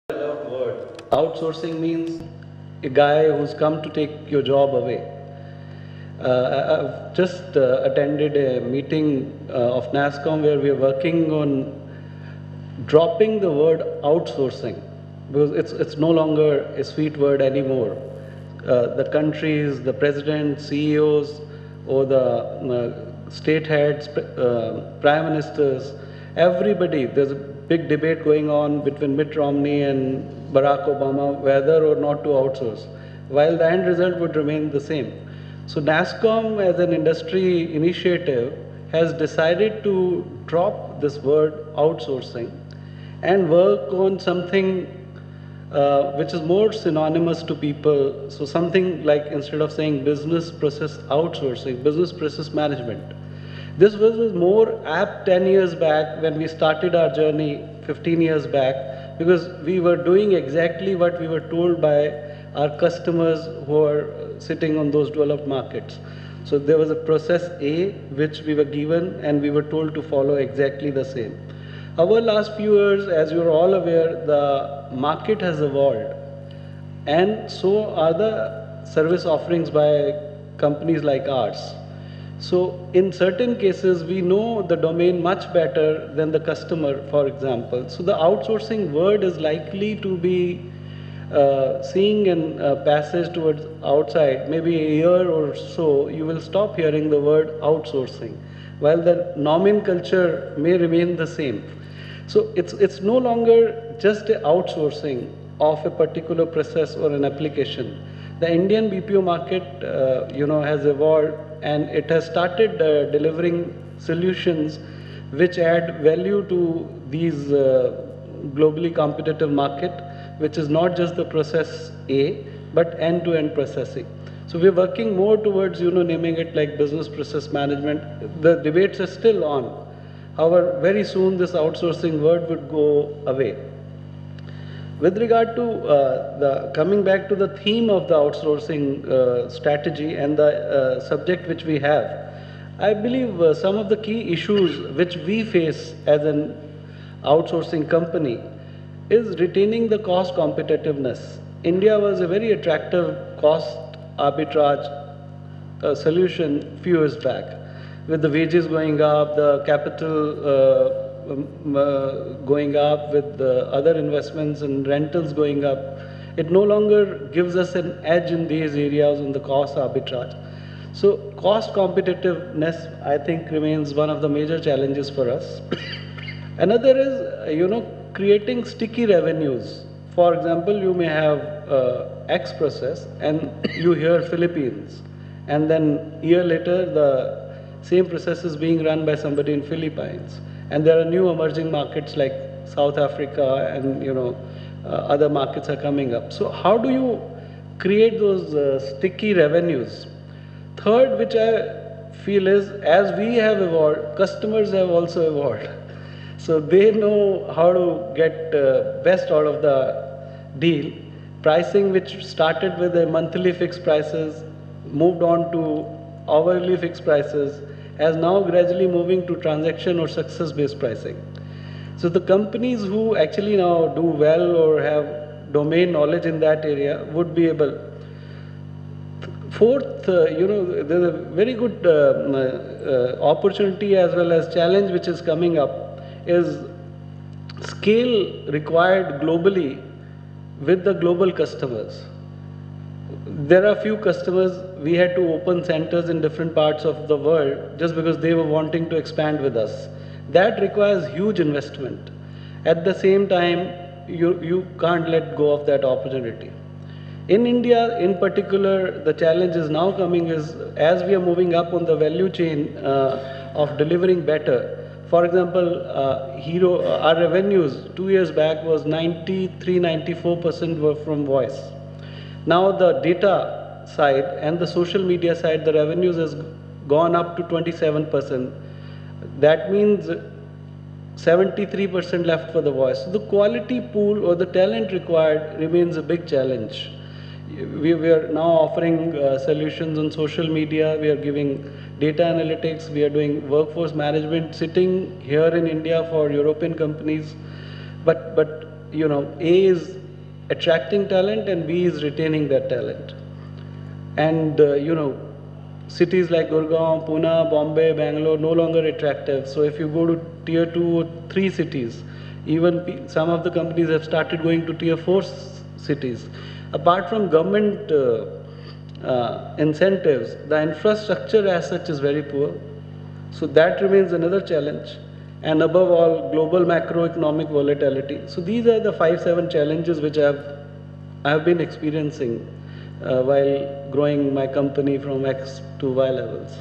Loved word. Outsourcing means a guy who's come to take your job away. I've just attended a meeting of NASSCOM where we are working on dropping the word outsourcing because it's no longer a sweet word anymore. The countries, the president, CEOs, or the state heads, prime ministers, everybody, there's a big debate going on between Mitt Romney and Barack Obama whether or not to outsource, while the end result would remain the same. So NASSCOM as an industry initiative has decided to drop this word outsourcing and work on something which is more synonymous to people. So something like, instead of saying business process outsourcing, business process management. This was more apt 10 years back when we started our journey 15 years back, because we were doing exactly what we were told by our customers who are sitting on those developed markets. So there was a process A which we were given and we were told to follow exactly the same. Over last few years, as you're all aware, the market has evolved, and so are the service offerings by companies like ours. So in certain cases, we know the domain much better than the customer, for example. So the outsourcing word is likely to be seeing a passage towards outside. Maybe a year or so, you will stop hearing the word outsourcing, while the nomenclature may remain the same. So it's no longer just a outsourcing of a particular process or an application. The Indian BPO market, has evolved, and it has started delivering solutions which add value to these globally competitive market, which is not just the process A, but end-to-end processing. So we're working more towards, naming it like business process management. The debates are still on. However, very soon this outsourcing word would go away. With regard to coming back to the theme of the outsourcing strategy and the subject which we have, I believe some of the key issues which we face as an outsourcing company is retaining the cost competitiveness. India was a very attractive cost arbitrage solution few years back, with the wages going up, the capital going up, with the other investments and rentals going up. It no longer gives us an edge in these areas on the cost arbitrage. So cost competitiveness, I think, remains one of the major challenges for us. Another is, creating sticky revenues. For example, you may have X process and you hear Philippines, and then a year later the same process is being run by somebody in Philippines. And there are new emerging markets like South Africa, and other markets are coming up. So how do you create those sticky revenues? Third, which I feel is, as we have evolved, customers have also evolved. So they know how to get best out of the deal. Pricing, which started with a monthly fixed prices, moved on to hourly fixed prices, as now gradually moving to transaction or success-based pricing. So the companies who actually now do well or have domain knowledge in that area would be able. Fourth, there's a very good opportunity as well as challenge which is coming up, is scale required globally with the global customers. There are few customers, we had to open centers in different parts of the world just because they were wanting to expand with us. That requires huge investment. At the same time, you can't let go of that opportunity. In India, in particular, the challenge is now coming is, as we are moving up on the value chain of delivering better. For example, our revenues 2 years back was 93–94% were from voice. Now the data side and the social media side, the revenues has gone up to 27%. That means 73% left for the voice. So the quality pool or the talent required remains a big challenge. We are now offering solutions on social media. We are giving data analytics. We are doing workforce management sitting here in India for European companies. But A is attracting talent and B is retaining that talent. And cities like Gurgaon, Pune, Bombay, Bangalore no longer attractive. So if you go to tier 2 or 3 cities, even some of the companies have started going to tier 4 cities. Apart from government incentives, the infrastructure as such is very poor. So that remains another challenge. And above all, global macroeconomic volatility. So these are the 5-7 challenges which I have been experiencing while growing my company from X to Y levels.